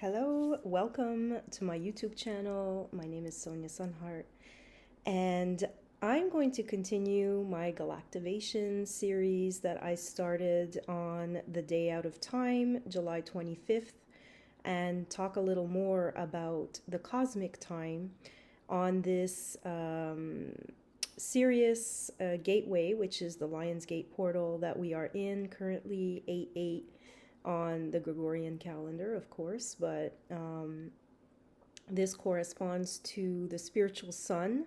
Hello, welcome to my YouTube channel. My name is Sonia Sunhart, and I'm going to continue my Galactivation series that I started on the day out of time, July 25th, and talk a little more about the cosmic time on this Sirius gateway, which is the Lion's Gate portal that we are in currently, 8/8 on the Gregorian calendar, of course, but this corresponds to the spiritual sun,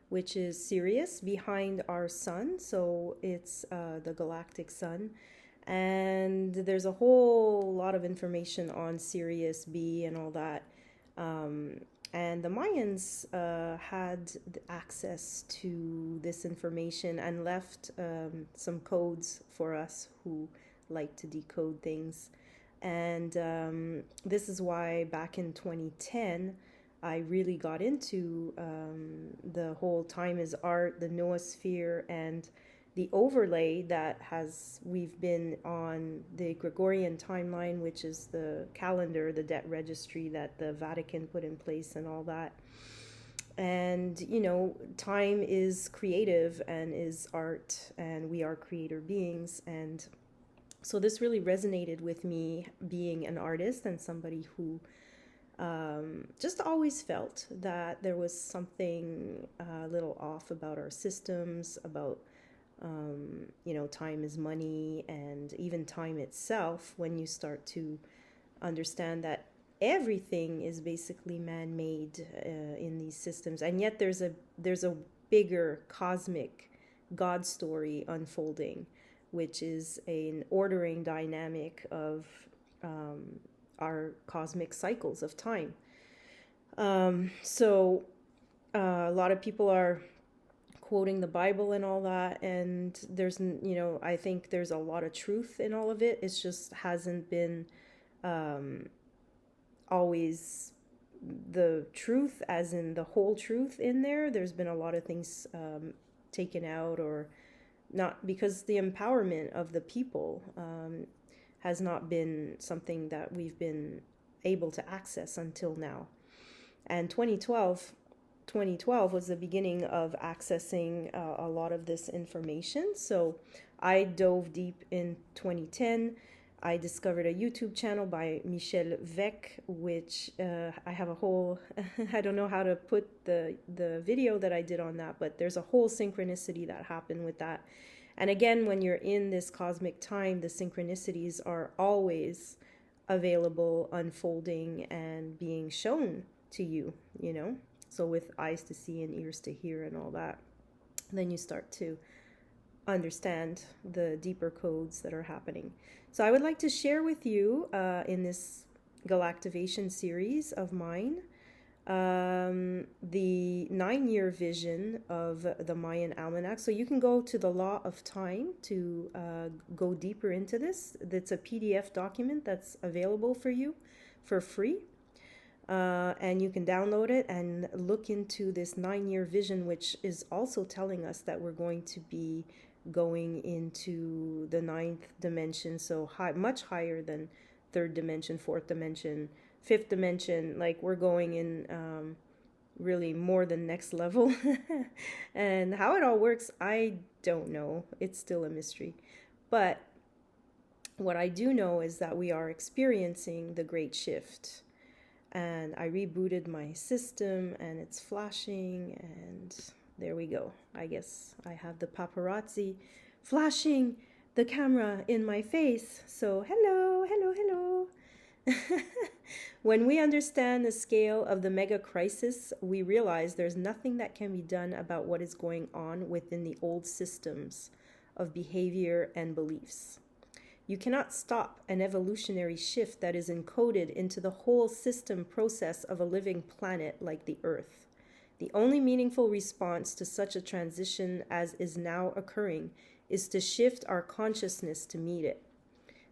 which is Sirius behind our sun. So it's the galactic sun. And there's a whole lot of information on Sirius B and all that. And the Mayans had access to this information and left some codes for us who like to decode things. And this is why back in 2010, I really got into the whole time is art, the noosphere, and the overlay that we've been on the Gregorian timeline, which is the calendar, the debt registry that the Vatican put in place and all that. And, time is creative and is art, and we are creator beings. And so this really resonated with me, being an artist and somebody who just always felt that there was something a little off about our systems, about, time is money, and even time itself, when you start to understand that everything is basically man-made in these systems. And yet there's a bigger cosmic God story unfolding, which is an ordering dynamic of our cosmic cycles of time. So a lot of people are quoting the Bible and all that, and there's, I think there's a lot of truth in all of it. It's just hasn't been always the truth, as in the whole truth in there. There's been a lot of things taken out, or not, because the empowerment of the people has not been something that we've been able to access until now. And 2012 was the beginning of accessing a lot of this information. So I dove deep in 2010. I discovered a YouTube channel by Michel Vec, which I have a whole, I don't know how to put the video that I did on that, but there's a whole synchronicity that happened with that. And again, when you're in this cosmic time, the synchronicities are always available, unfolding, and being shown to you, So with eyes to see and ears to hear and all that, then you start to understand the deeper codes that are happening. So I would like to share with you in this Galactivation series of mine the 9-year vision of the Mayan Almanac. So you can go to the Law of Time to go deeper into this. It's a PDF document that's available for you for free. And you can download it and look into this 9-year vision, which is also telling us that we're going to be going into the 9th dimension, so high, much higher than 3rd dimension, 4th dimension, 5th dimension. Like, we're going in really more than next level. And how it all works, I don't know. It's still a mystery. But what I do know is that we are experiencing the great shift. And I rebooted my system, and it's flashing, and there we go. I guess I have the paparazzi flashing the camera in my face. So hello, hello, hello. When we understand the scale of the mega crisis, we realize there's nothing that can be done about what is going on within the old systems of behavior and beliefs. You cannot stop an evolutionary shift that is encoded into the whole system process of a living planet like the Earth. The only meaningful response to such a transition as is now occurring is to shift our consciousness to meet it.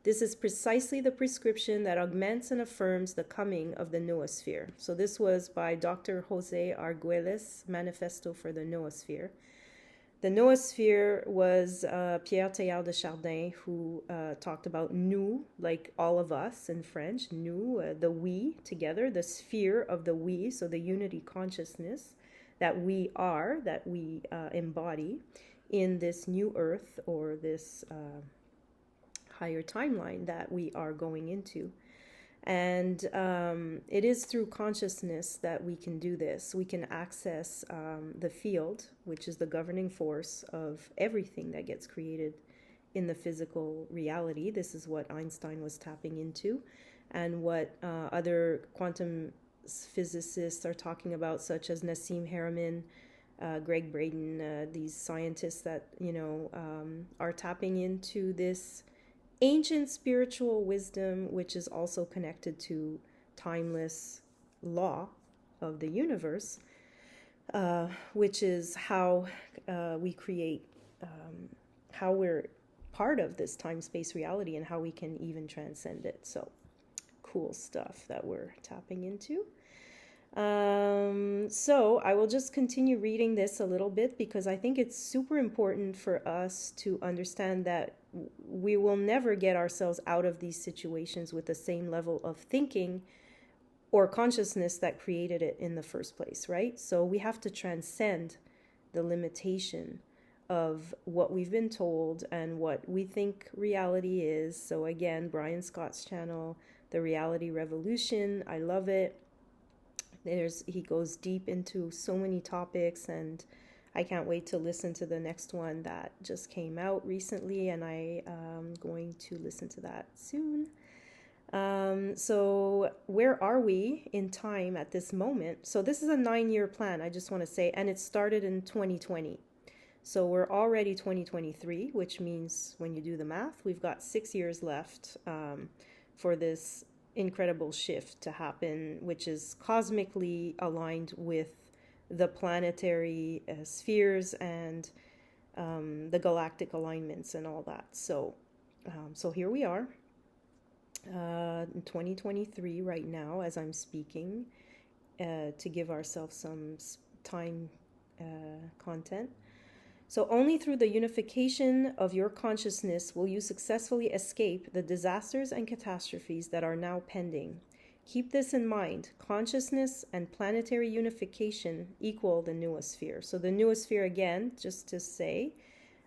This is precisely the prescription that augments and affirms the coming of the noosphere. So this was by Dr. Jose Arguelles, Manifesto for the Noosphere. The noosphere was Pierre Teilhard de Chardin, who talked about nous, like all of us in French, nous, the we together, the sphere of the we, so the unity consciousness that we are, that we embody in this new earth or this higher timeline that we are going into. And it is through consciousness that we can do this. We can access the field, which is the governing force of everything that gets created in the physical reality. This is what Einstein was tapping into, and what other quantum physicists are talking about, such as Nassim Haramein, Greg Braden, these scientists that, are tapping into this ancient spiritual wisdom, which is also connected to timeless law of the universe, which is how we create, how we're part of this time-space reality, and how we can even transcend it. So cool stuff that we're tapping into. So I will just continue reading this a little bit, because I think it's super important for us to understand that we will never get ourselves out of these situations with the same level of thinking or consciousness that created it in the first place, right? So we have to transcend the limitation of what we've been told and what we think reality is. So again, Brian Scott's channel, The Reality Revolution, I love it. He goes deep into so many topics, and I can't wait to listen to the next one that just came out recently, and I am going to listen to that soon. So where are we in time at this moment? So this is a 9-year plan, I just want to say, and it started in 2020. So we're already 2023, which means when you do the math, we've got 6 years left for this incredible shift to happen, which is cosmically aligned with the planetary spheres and the galactic alignments and all that. So here we are in 2023 right now as I'm speaking, to give ourselves some time content. So only through the unification of your consciousness will you successfully escape the disasters and catastrophes that are now pending. Keep this in mind. Consciousness and planetary unification equal the noosphere. So the noosphere, again, just to say,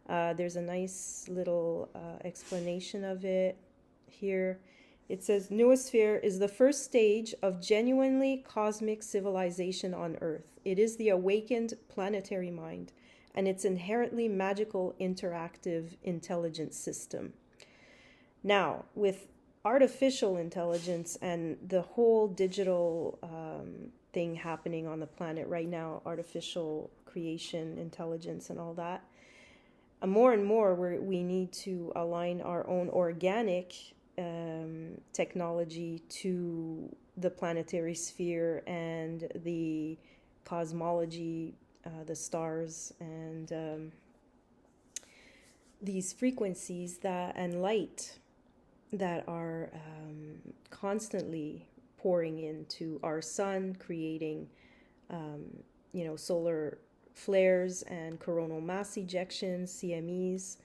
there's a nice little explanation of it here. It says, noosphere is the first stage of genuinely cosmic civilization on Earth. It is the awakened planetary mind, and its inherently magical interactive intelligence system. Now, with artificial intelligence and the whole digital thing happening on the planet right now, artificial creation, intelligence, and all that, more and more we need to align our own organic technology to the planetary sphere and the cosmology, the stars, and these frequencies and light that are constantly pouring into our sun, creating solar flares and coronal mass ejections, CMEs,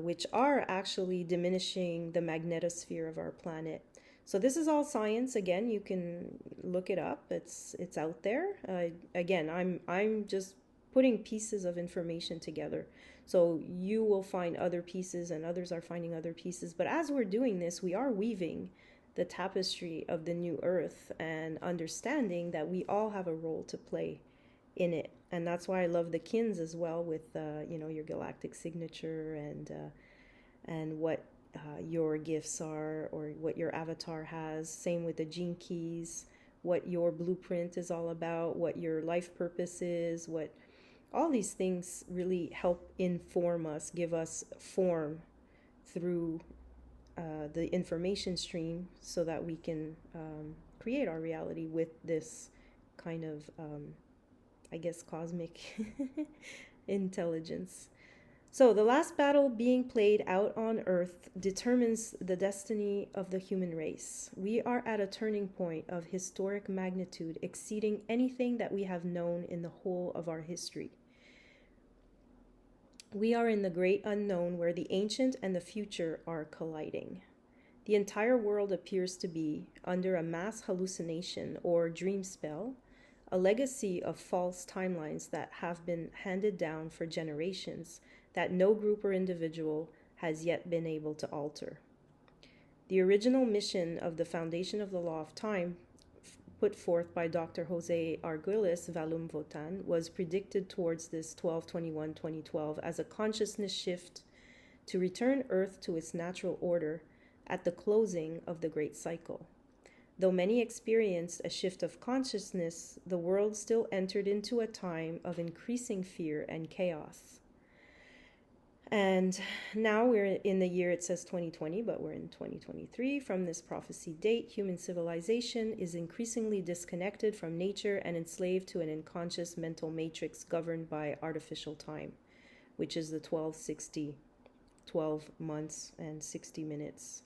which are actually diminishing the magnetosphere of our planet. So this is all science. Again, you can look it up. It's out there. Again, I'm just putting pieces of information together. So you will find other pieces, and others are finding other pieces. But as we're doing this, we are weaving the tapestry of the new Earth and understanding that we all have a role to play in it. And that's why I love the kins as well, with your galactic signature and what your gifts are, or what your avatar has. Same with the gene keys, what your blueprint is all about, what your life purpose is, what all these things really help inform us, give us form through the information stream, so that we can create our reality with this kind of cosmic intelligence. So the last battle being played out on Earth determines the destiny of the human race. We are at a turning point of historic magnitude, exceeding anything that we have known in the whole of our history. We are in the great unknown where the ancient and the future are colliding. The entire world appears to be under a mass hallucination or dream spell, a legacy of false timelines that have been handed down for generations that no group or individual has yet been able to alter. The original mission of the Foundation of the Law of Time, put forth by Dr. Jose Arguelles Valum Votan, was predicted towards this 12/21/2012 as a consciousness shift to return Earth to its natural order at the closing of the Great Cycle. Though many experienced a shift of consciousness, the world still entered into a time of increasing fear and chaos. And now we're in the year, it says 2020, but we're in 2023. From this prophecy date, human civilization is increasingly disconnected from nature and enslaved to an unconscious mental matrix governed by artificial time, which is the 1260, 12 months and 60 minutes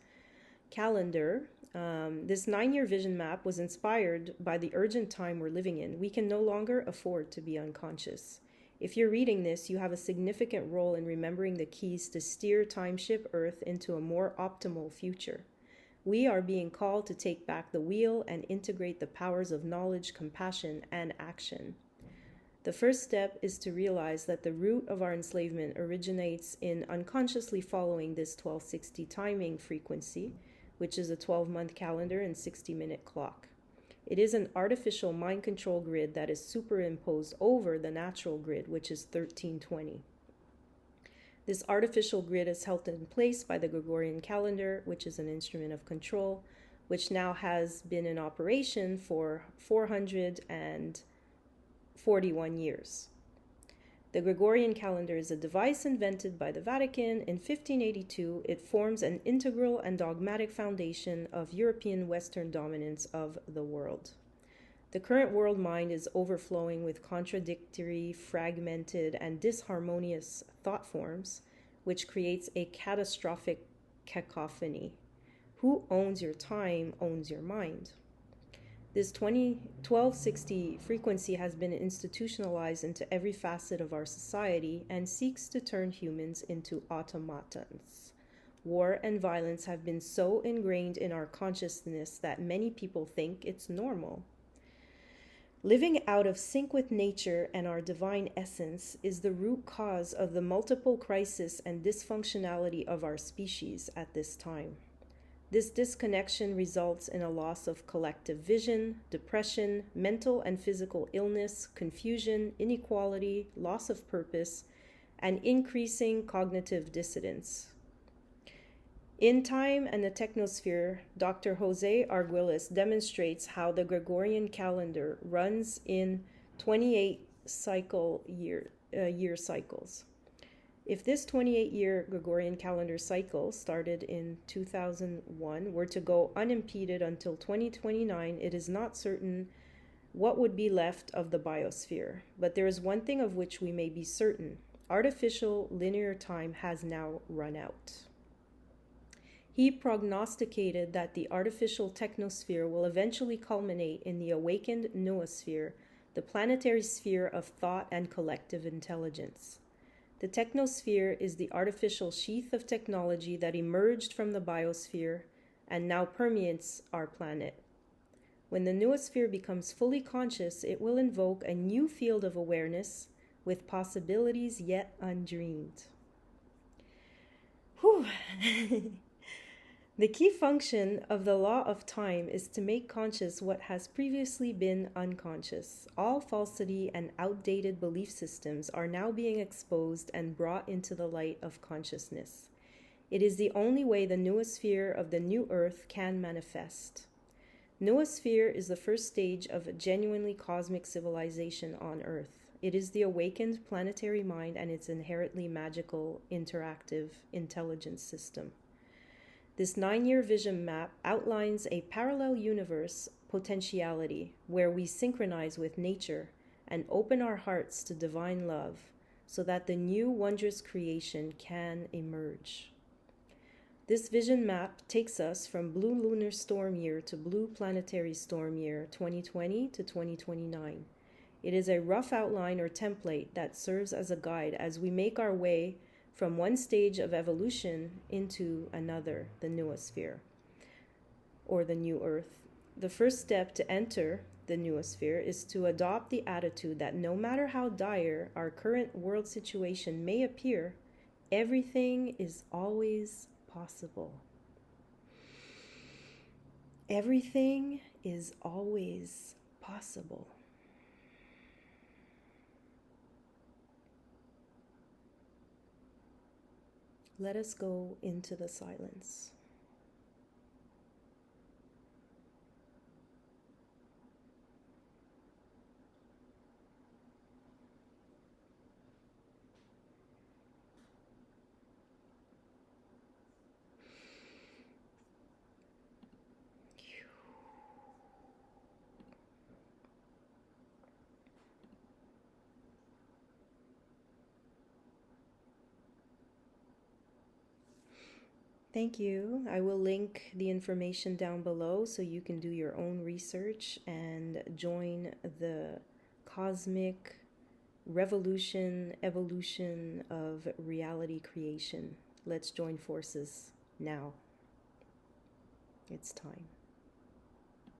calendar. This 9-year vision map was inspired by the urgent time we're living in. We can no longer afford to be unconscious. If you're reading this, you have a significant role in remembering the keys to steer Timeship Earth into a more optimal future. We are being called to take back the wheel and integrate the powers of knowledge, compassion, and action. The first step is to realize that the root of our enslavement originates in unconsciously following this 1260 timing frequency, which is a 12-month calendar and 60-minute clock. It is an artificial mind control grid that is superimposed over the natural grid, which is 1320. This artificial grid is held in place by the Gregorian calendar, which is an instrument of control, which now has been in operation for 441 years. The Gregorian calendar is a device invented by the Vatican in 1582. It forms an integral and dogmatic foundation of European Western dominance of the world. The current world mind is overflowing with contradictory, fragmented, and disharmonious thought forms, which creates a catastrophic cacophony. Who owns your time owns your mind. This 1260 frequency has been institutionalized into every facet of our society and seeks to turn humans into automatons. War and violence have been so ingrained in our consciousness that many people think it's normal. Living out of sync with nature and our divine essence is the root cause of the multiple crises and dysfunctionality of our species at this time. This disconnection results in a loss of collective vision, depression, mental and physical illness, confusion, inequality, loss of purpose, and increasing cognitive dissidence. In Time and the Technosphere, Dr. Jose Arguelles demonstrates how the Gregorian calendar runs in 28 year cycles. If this 28-year Gregorian calendar cycle started in 2001 were to go unimpeded until 2029, it is not certain what would be left of the biosphere. But there is one thing of which we may be certain. Artificial linear time has now run out. He prognosticated that the artificial technosphere will eventually culminate in the awakened noosphere, the planetary sphere of thought and collective intelligence. The technosphere is the artificial sheath of technology that emerged from the biosphere and now permeates our planet. When the noosphere becomes fully conscious, it will invoke a new field of awareness with possibilities yet undreamed. Whew. The key function of the law of time is to make conscious what has previously been unconscious. All falsity and outdated belief systems are now being exposed and brought into the light of consciousness. It is the only way the noosphere of the new earth can manifest. Noosphere is the first stage of a genuinely cosmic civilization on earth. It is the awakened planetary mind and its inherently magical, interactive intelligence system. This 9-year vision map outlines a parallel universe potentiality where we synchronize with nature and open our hearts to divine love so that the new wondrous creation can emerge. This vision map takes us from blue lunar storm year to blue planetary storm year 2020 to 2029. It is a rough outline or template that serves as a guide as we make our way from one stage of evolution into another, the noosphere, or the new Earth. The first step to enter the noosphere is to adopt the attitude that no matter how dire our current world situation may appear, everything is always possible. Everything is always possible. Let us go into the silence. Thank you. I will link the information down below so you can do your own research and join the cosmic revolution, evolution of reality creation. Let's join forces now. It's time.